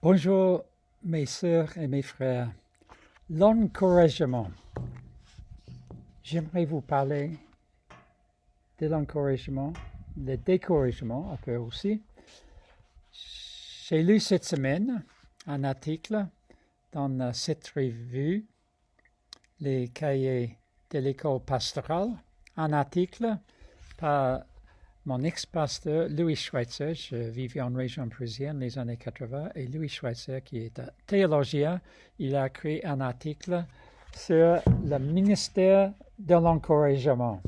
Bonjour mes sœurs et mes frères. L'encouragement. J'aimerais vous parler de l'encouragement, le découragement un peu aussi. J'ai lu cette semaine un article dans cette revue, Les Cahiers de l'école pastorale, un article par mon ex-pasteur Louis Schweitzer. Je vivais en région parisienne les années 80 et Louis Schweitzer, qui est un théologien, il a écrit un article sur le ministère de l'encouragement.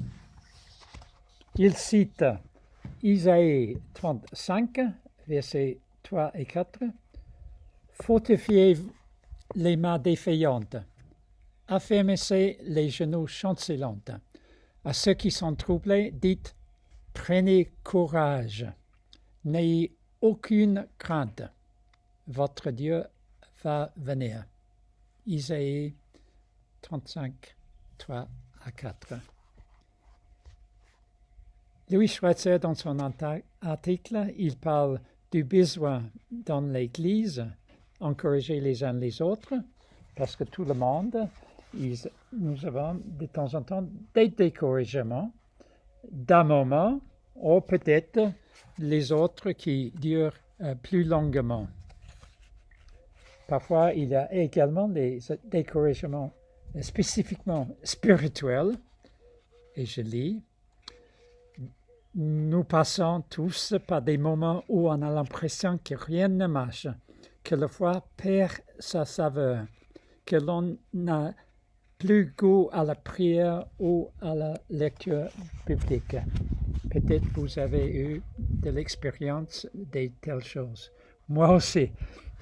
Il cite Isaïe 35, versets 3 et 4. Fortifiez les mains défaillantes, affermissez les genoux chancelants. À ceux qui sont troublés, dites: prenez courage, n'ayez aucune crainte, votre Dieu va venir. Isaïe 35, 3 à 4. Louis Schweitzer, dans son article, il parle du besoin dans l'Église encourager les uns les autres, parce que tout le monde, nous avons de temps en temps des découragements d'un moment, ou peut-être les autres qui durent plus longuement. Parfois, il y a également des découragements spécifiquement spirituels, et je lis: nous passons tous par des moments où on a l'impression que rien ne marche, que la foi perd sa saveur, que l'on n'a plus goût à la prière ou à la lecture biblique. Peut-être vous avez eu de l'expérience de telles choses. Moi aussi,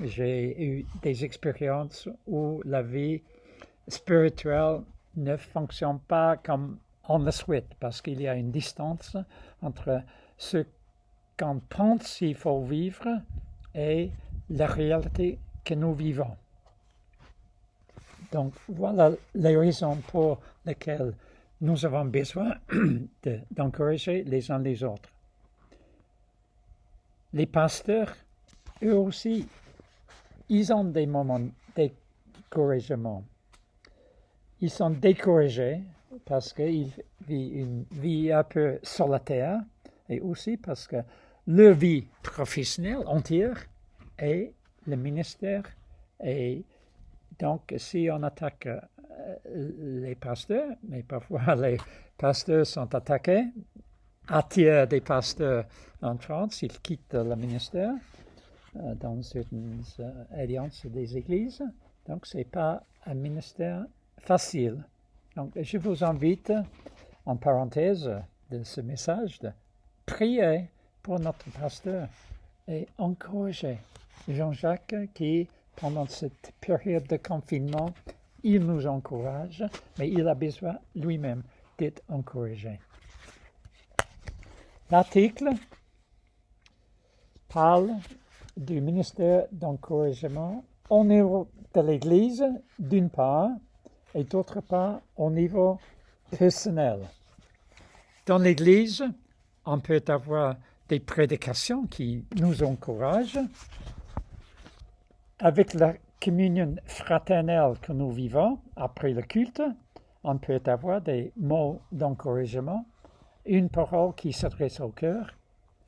j'ai eu des expériences où la vie spirituelle ne fonctionne pas comme on le souhaite, parce qu'il y a une distance entre ce qu'on pense qu'il faut vivre et la réalité que nous vivons. Donc voilà les raisons pour lesquelles nous avons besoin d'encourager les uns les autres. Les pasteurs, eux aussi, ils ont des moments de découragement. Ils sont découragés parce qu'ils vivent une vie un peu solitaire, et aussi parce que leur vie professionnelle entière est le ministère. Et donc, si on attaque les pasteurs, mais parfois les pasteurs sont attaqués, un tiers des pasteurs en France, ils quittent le ministère dans une alliance des églises. Donc, ce n'est pas un ministère facile. Donc, je vous invite, en parenthèse de ce message, de prier pour notre pasteur et encourager Jean-Jacques qui, pendant cette période de confinement, il nous encourage, mais il a besoin lui-même d'être encouragé. L'article parle du ministère d'encouragement au niveau de l'Église, d'une part, et d'autre part, au niveau personnel. Dans l'Église, on peut avoir des prédications qui nous encouragent. Avec la communion fraternelle que nous vivons après le culte, on peut avoir des mots d'encouragement, une parole qui s'adresse au cœur,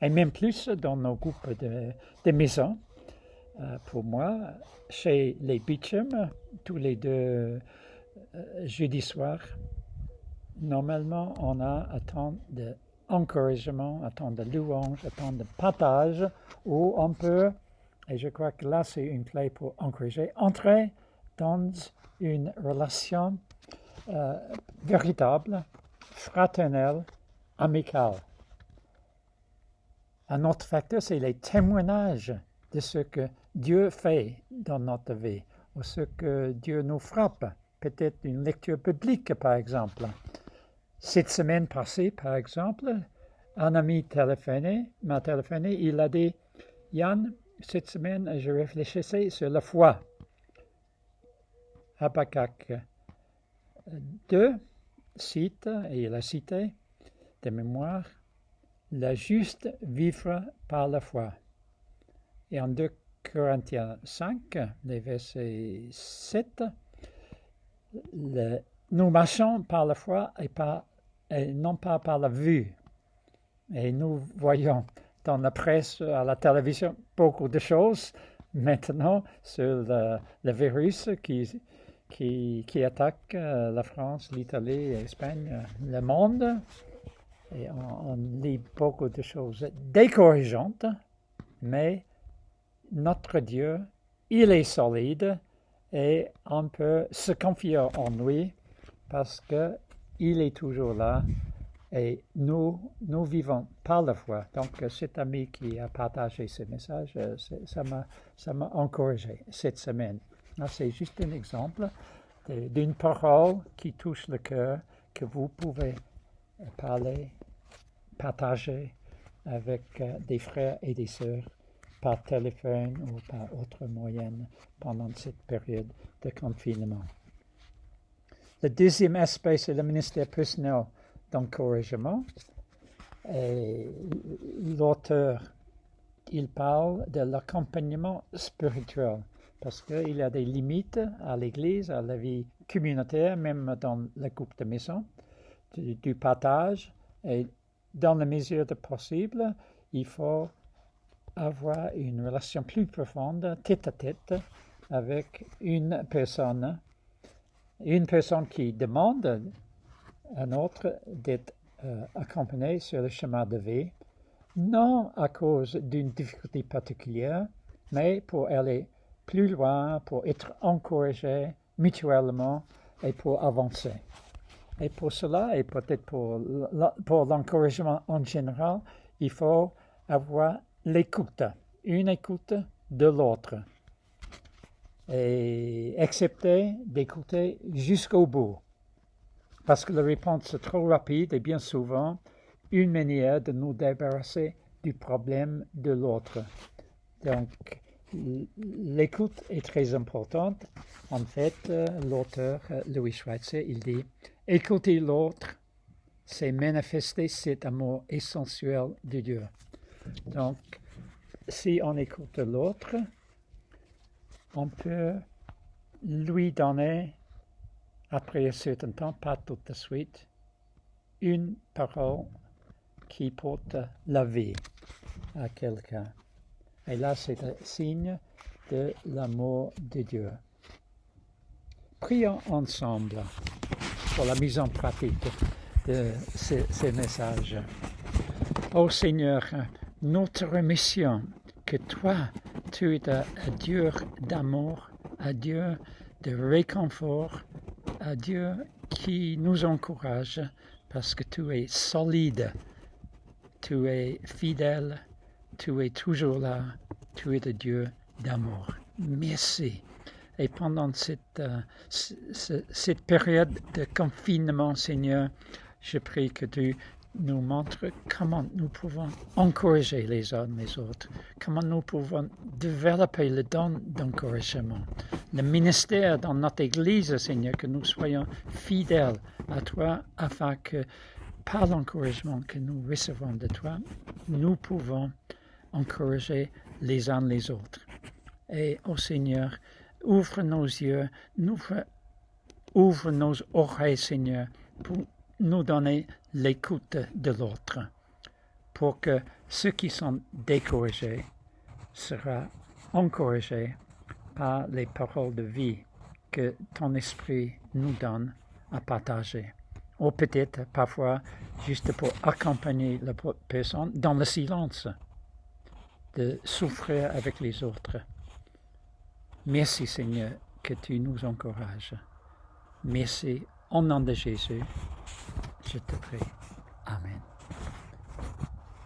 et même plus dans nos groupes de maison. Pour moi, chez les Beecham, tous les deux jeudis soirs, normalement, on a un temps d'encouragement, un temps de louange, un temps de partage, où on peut, et je crois que là c'est une clé pour encourager, entrer dans une relation véritable, fraternelle, amicale. Un autre facteur, c'est les témoignages de ce que Dieu fait dans notre vie, ou ce que Dieu nous frappe. Peut-être une lecture biblique, par exemple. Cette semaine passée, par exemple, un ami m'a téléphoné, il a dit: Yann, cette semaine, je réfléchissais sur la foi. Habakkuk 2 cite, et il a cité de mémoire: le juste vivra par la foi. Et en 2 Corinthiens 5, les versets 7, nous marchons par la foi et non pas par la vue. Et nous voyons dans la presse, à la télévision, beaucoup de choses maintenant sur le virus qui attaque la France, l'Italie, l'Espagne, le monde. Et on lit beaucoup de choses décourageantes, mais notre Dieu, il est solide et on peut se confier en lui parce qu'il est toujours là et nous vivons par la foi. Donc cet ami qui a partagé ce message, ça m'a encouragé cette semaine. Là, c'est juste un exemple d'une parole qui touche le cœur que vous pouvez partager avec des frères et des sœurs par téléphone ou par autre moyen pendant cette période de confinement. Le deuxième aspect, c'est le ministère personnel d'encouragement. Et l'auteur, il parle de l'accompagnement spirituel parce qu'il y a des limites à l'Église, à la vie communautaire, même dans le groupe de maison, du partage. Et dans la mesure de possible, il faut avoir une relation plus profonde, tête à tête, avec une personne qui demande à un autre d'être accompagné sur le chemin de vie, non à cause d'une difficulté particulière, mais pour aller plus loin, pour être encouragé mutuellement et pour avancer. Et pour cela, et peut-être pour l'encouragement en général, il faut avoir l'écoute, une écoute de l'autre. Et accepter d'écouter jusqu'au bout. Parce que la réponse est trop rapide et bien souvent une manière de nous débarrasser du problème de l'autre. Donc, l'écoute est très importante. En fait, l'auteur Louis Schweitzer, il dit « Écouter l'autre, c'est manifester cet amour essentiel de Dieu. » Donc, si on écoute l'autre, on peut lui donner, après un certain temps, pas tout de suite, une parole qui porte la vie à quelqu'un. Et là, c'est un signe de l'amour de Dieu. Prions ensemble pour la mise en pratique de ces messages. Ô Seigneur, nous te remercions que toi, tu es un Dieu d'amour, un Dieu de réconfort, un Dieu qui nous encourage parce que tu es solide, tu es fidèle, tu es toujours là, tu es le Dieu d'amour. Merci. Et pendant cette période de confinement, Seigneur, je prie que tu nous montres comment nous pouvons encourager les uns les autres, comment nous pouvons développer le don d'encouragement, le ministère dans notre Église, Seigneur, que nous soyons fidèles à toi, afin que par l'encouragement que nous recevons de toi, nous pouvons encourager les uns les autres. Et, ô Seigneur, ouvre nos yeux, ouvre nos oreilles, Seigneur, pour nous donner l'écoute de l'autre, pour que ceux qui sont découragés seront encouragés par les paroles de vie que ton esprit nous donne à partager. Ou peut-être parfois juste pour accompagner la personne dans le silence, de souffrir avec les autres. Merci Seigneur que tu nous encourages. Merci au nom de Jésus. Je te prie. Amen.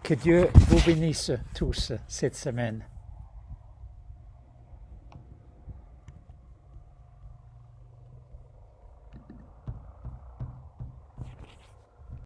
Que Dieu vous bénisse tous cette semaine.